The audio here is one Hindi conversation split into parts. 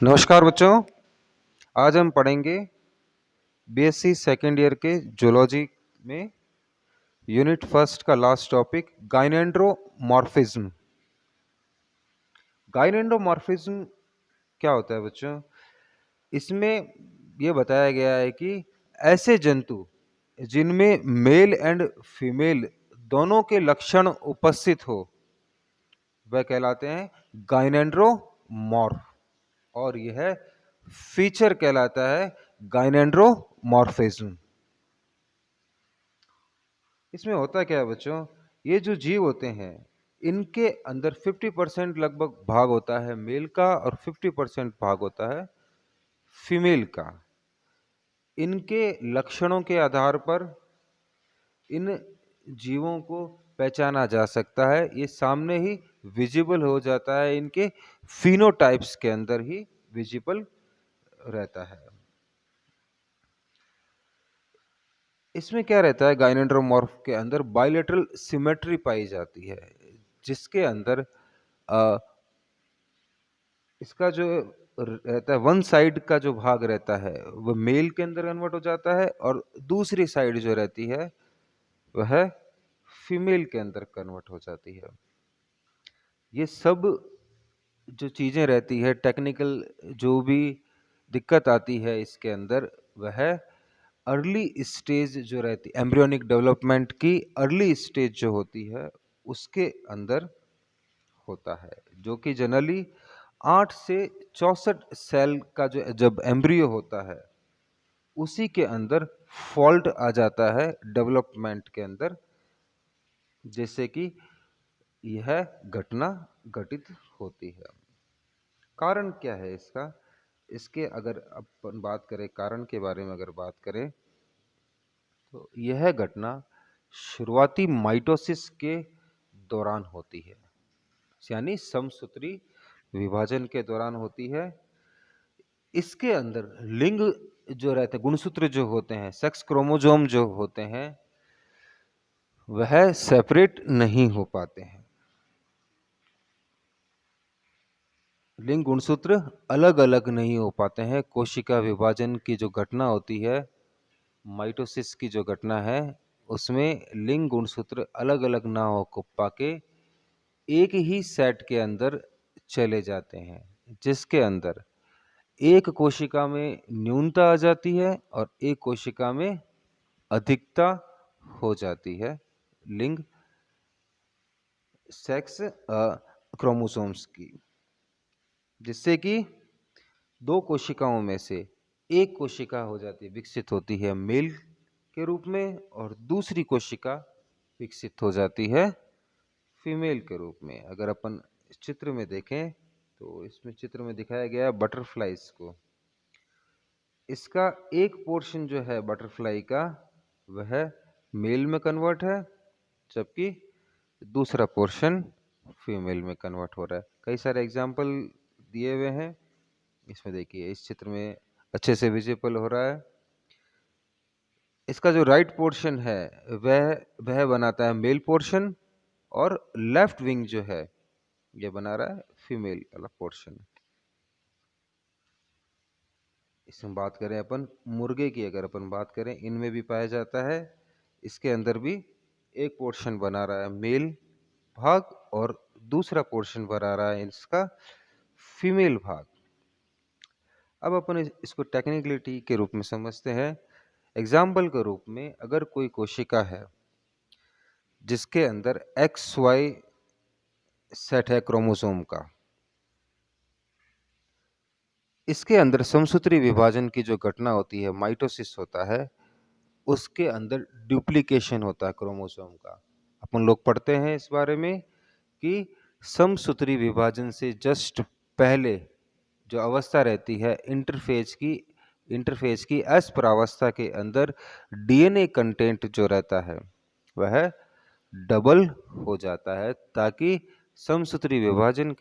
नमस्कार बच्चों। आज हम पढ़ेंगे बीएससी सेकेंड ईयर के जूलॉजी में यूनिट फर्स्ट का लास्ट टॉपिक गाइनेंड्रोमॉर्फिज्म। गाइनेंड्रोमॉर्फिज्म क्या होता है बच्चों? इसमें यह बताया गया है कि ऐसे जंतु जिनमें मेल एंड फीमेल दोनों के लक्षण उपस्थित हो वह कहलाते हैं गाइनेंड्रोमॉर्फ, और यह फीचर कहलाता है गाइनेंड्रोमॉर्फिज्म। इसमें होता क्या है बच्चों, ये जो जीव होते हैं इनके अंदर 50% लगभग भाग होता है मेल का और 50% भाग होता है फीमेल का। इनके लक्षणों के आधार पर इन जीवों को पहचाना जा सकता है। ये सामने ही विजिबल हो जाता है, इनके फिनोटाइप्स के अंदर ही विजिबल रहता है। इसमें क्या रहता है, गाइनेंड्रोमॉर्फ के अंदर बाइलेटरल सिमेट्री पाई जाती है, जिसके अंदर इसका जो रहता है वन साइड का जो भाग रहता है वह मेल के अंदर कन्वर्ट हो जाता है, और दूसरी साइड जो रहती है वह फीमेल के अंदर कन्वर्ट हो जाती है। ये सब जो चीजें रहती है टेक्निकल, जो भी दिक्कत आती है इसके अंदर, वह अर्ली स्टेज जो रहती एम्ब्रियोनिक डेवलपमेंट की अर्ली स्टेज जो होती है उसके अंदर होता है, जो कि जनरली 8 से 64 सेल का जो जब एम्ब्रियो होता है उसी के अंदर फॉल्ट आ जाता है डेवलपमेंट के अंदर, जैसे कि यह घटना घटित होती है। कारण क्या है इसका? इसके अगर अपन बात करें, कारण के बारे में अगर बात करें, तो यह घटना शुरुआती माइटोसिस के दौरान होती है, यानी समसूत्री विभाजन के दौरान होती है। इसके अंदर लिंग जो रहते हैं, गुणसूत्र जो होते हैं, सेक्स क्रोमोसोम जो होते हैं, वह सेपरेट नहीं हो पाते हैं। लिंग गुणसूत्र अलग अलग नहीं हो पाते हैं। कोशिका विभाजन की जो घटना होती है, माइटोसिस की जो घटना है, उसमें लिंग गुणसूत्र अलग अलग ना हो को पाके एक ही सेट के अंदर चले जाते हैं, जिसके अंदर एक कोशिका में न्यूनता आ जाती है और एक कोशिका में अधिकता हो जाती है लिंग सेक्स क्रोमोसोम्स की, जिससे कि दो कोशिकाओं में से एक कोशिका हो जाती है, विकसित होती है मेल के रूप में, और दूसरी कोशिका विकसित हो जाती है फीमेल के रूप में। अगर अपन इस चित्र में देखें तो इसमें चित्र में दिखाया गया है बटरफ्लाइज को। इसका एक पोर्शन जो है बटरफ्लाई का वह मेल में कन्वर्ट है, जबकि दूसरा पोर्शन फीमेल में कन्वर्ट हो रहा है। कई सारे एग्जाम्पल दिए हुए हैं, इसमें देखिए इस चित्र में अच्छे से विजिबल हो रहा है। इसका जो राइट पोर्शन है वह बनाता है मेल पोर्शन, और लेफ्ट विंग जो है ये बना रहा है फीमेल वाला पोर्शन। इसमें बात करें अपन मुर्गे की, अगर अपन बात करें, इनमें भी पाया जाता है। इसके अंदर भी एक पोर्शन बना रहा है मेल भाग, और दूसरा पोर्शन बना रहा है इसका फीमेल भाग। अब अपन इसको टेक्निकलिटी के रूप में समझते हैं। एग्जाम्पल के रूप में, अगर कोई कोशिका है जिसके अंदर XY सेट है क्रोमोसोम का, इसके अंदर समसूत्री विभाजन की जो घटना होती है, माइटोसिस होता है, उसके अंदर डुप्लीकेशन होता है क्रोमोसोम का। अपन लोग पढ़ते हैं इस बारे में कि समसूत्री विभाजन से जस्ट पहले जो अवस्था रहती है इंटरफेज की एस प्रावस्था के अंदर डीएनए कंटेंट जो रहता है वह डबल हो जाता है, ताकि समसूत्री विभाजन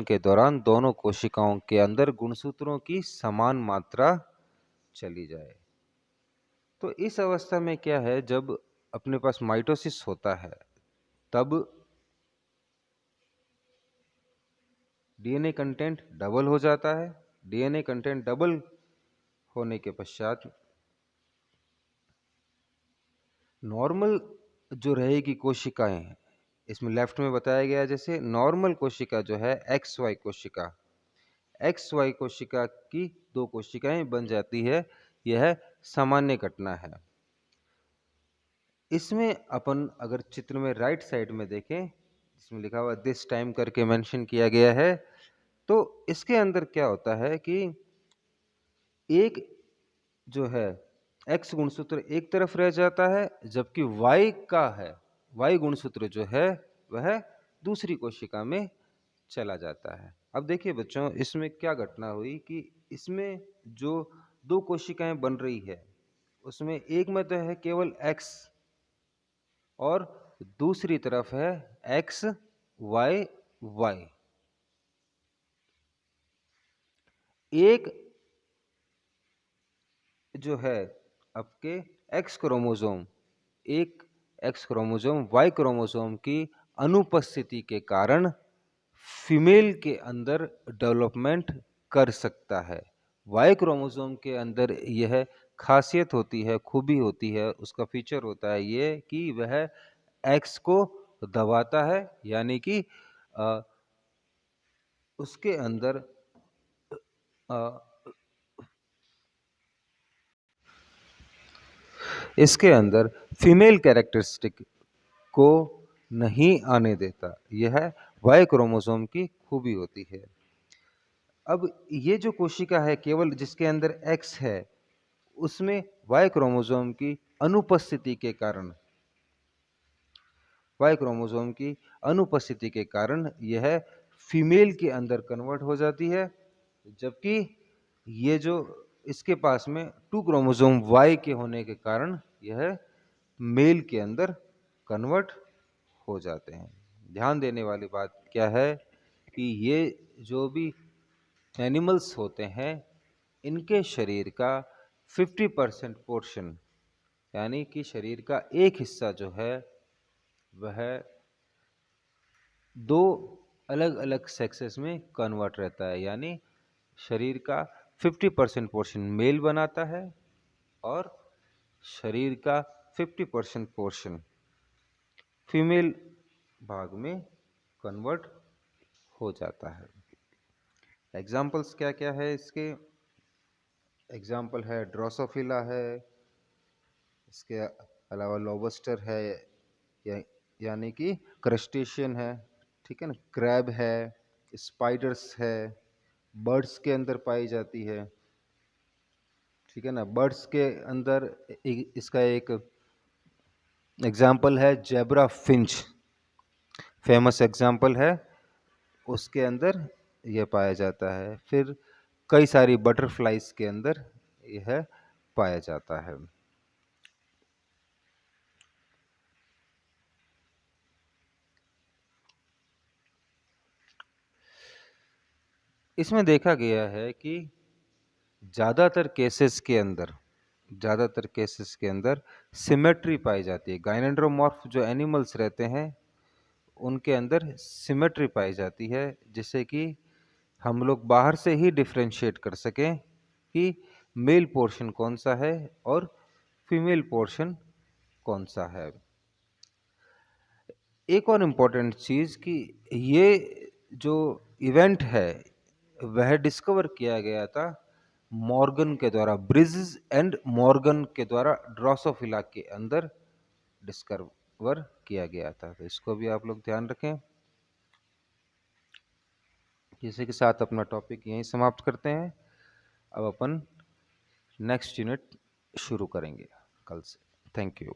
के दौरान दोनों कोशिकाओं के अंदर गुणसूत्रों की समान मात्रा चली जाए। तो इस अवस्था में क्या है, जब अपने पास माइटोसिस होता है तब डीएनए कंटेंट डबल हो जाता है। डीएनए कंटेंट डबल होने के पश्चात नॉर्मल जो रहेगी कोशिकाएं, इसमें लेफ्ट में बताया गया जैसे नॉर्मल कोशिका जो है एक्स वाई कोशिका, एक्स वाई कोशिका की दो कोशिकाएं बन जाती है। यह सामान्य घटना है। इसमें अपन अगर चित्र में राइट साइड में देखें, जिसमें लिखा हुआ दिस टाइम करके मेंशन किया गया है, तो इसके अंदर क्या होता है कि एक जो है एक्स गुणसूत्र एक तरफ रह जाता है, जबकि वाई का है, वाई गुणसूत्र जो है वह दूसरी कोशिका में चला जाता है। अब देखिए बच्चों, इसमें क्या घटना हुई कि इसमें जो दो कोशिकाएं बन रही है, उसमें एक में तो है केवल एक्स और दूसरी तरफ है एक्स वाई वाई। एक जो है आपके एक्स क्रोमोसोम, एक एक्स क्रोमोसोम वाई क्रोमोसोम की अनुपस्थिति के कारण फीमेल के अंदर डेवलपमेंट कर सकता है। वाई क्रोमोसोम के अंदर यह खासियत होती है, खूबी होती है, उसका फीचर होता है ये कि वह एक्स को दबाता है, यानी कि उसके अंदर अ, इसके अंदर फीमेल कैरेक्टरिस्टिक को नहीं आने देता। यह वाई क्रोमोसोम की खूबी होती है। अब ये जो कोशिका है केवल जिसके अंदर एक्स है, उसमें वाई क्रोमोसोम की अनुपस्थिति के कारण, वाई क्रोमोसोम की अनुपस्थिति के कारण यह फीमेल के अंदर कन्वर्ट हो जाती है, जबकि ये जो इसके पास में टू क्रोमोसोम वाई के होने के कारण यह मेल के अंदर कन्वर्ट हो जाते हैं। ध्यान देने वाली बात क्या है कि ये जो भी एनिमल्स होते हैं, इनके शरीर का 50% पोर्शन, यानी कि शरीर का एक हिस्सा जो है वह दो अलग अलग सेक्सेस में कन्वर्ट रहता है। यानी शरीर का 50% पोर्शन मेल बनाता है और शरीर का 50% पोर्शन फीमेल भाग में कन्वर्ट हो जाता है। एग्जाम्पल्स क्या क्या है इसके? एग्जाम्पल है ड्रोसोफिला है, इसके अलावा लॉबस्टर है, या, यानी कि क्रस्टेशियन है, ठीक है ना, क्रैब है, स्पाइडर्स है, बर्ड्स के अंदर पाई जाती है, ठीक है ना। बर्ड्स के अंदर इसका एक एग्जाम्पल है जेब्रा फिंच, फेमस एग्जाम्पल है, उसके अंदर यह पाया जाता है। फिर कई सारी बटरफ्लाइज के अंदर यह पाया जाता है। इसमें देखा गया है कि ज़्यादातर केसेस के अंदर सिमेट्री पाई जाती है। गाइनेंड्रोमॉर्फ जो एनिमल्स रहते हैं उनके अंदर सिमेट्री पाई जाती है, जिससे कि हम लोग बाहर से ही डिफ्रेंशिएट कर सकें कि मेल पोर्शन कौन सा है और फीमेल पोर्शन कौन सा है। एक और इम्पोर्टेंट चीज़ कि ये जो इवेंट है वह डिस्कवर किया गया था मॉर्गन के द्वारा, ब्रिजेस एंड मॉर्गन के द्वारा ड्रोसोफिला के अंदर डिस्कवर किया गया था। तो इसको भी आप लोग ध्यान रखें। इसी के साथ अपना टॉपिक यहीं समाप्त करते हैं। अब अपन नेक्स्ट यूनिट शुरू करेंगे कल से। Thank you.